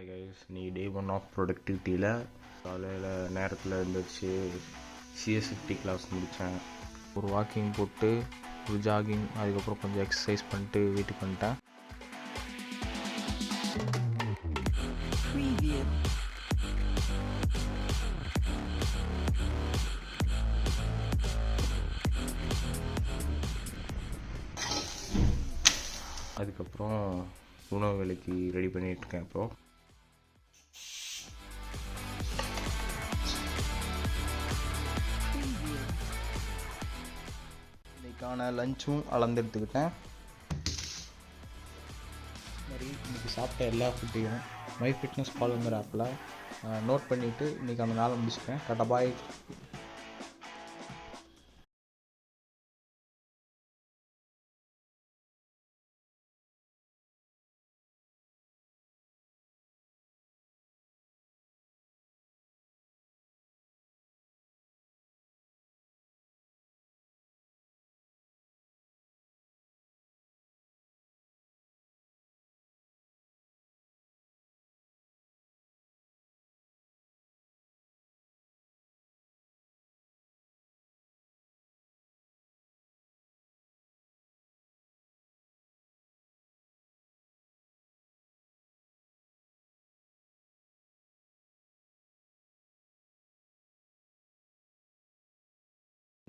Guys, நீ டே 1 of ப்ரொடக்டிவிட்டியில் காலையில் நேரத்தில் எழுந்திரிச்சு சிஎஸ்எஃப்டி கிளாஸ் முடித்தேன். ஒரு வாக்கிங் போட்டு ஒரு ஜாகிங், அதுக்கப்புறம் கொஞ்சம் எக்ஸசைஸ் பண்ணிட்டு வீட்டுக்கு வந்துட்டேன். அதுக்கப்புறம் உணவு வேலைக்கு ரெடி பண்ணிகிட்ருக்கேன். இப்போது இன்றைக்கான லஞ்சும் அளந்தெடுத்துக்கிட்டேன். மாதிரி இன்றைக்கி சாப்பிட்ட எல்லா ஃபுட்டையும் மை ஃபிட்னஸ் பாலுங்கிற ஆப்பில் நோட் பண்ணிவிட்டு இன்றைக்கான நாளை முடிச்சுட்டேன். டாடா பாய்.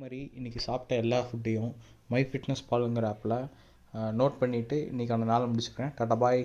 மாதிரி இன்றைக்கி சாப்பிட்ட எல்லா ஃபுட்டையும் மை ஃபிட்னஸ் பாலுங்கிற ஆப்பில் நோட் பண்ணிவிட்டு இன்றைக்கான நாளை முடிச்சுக்கிறேன். டாடா பாய்.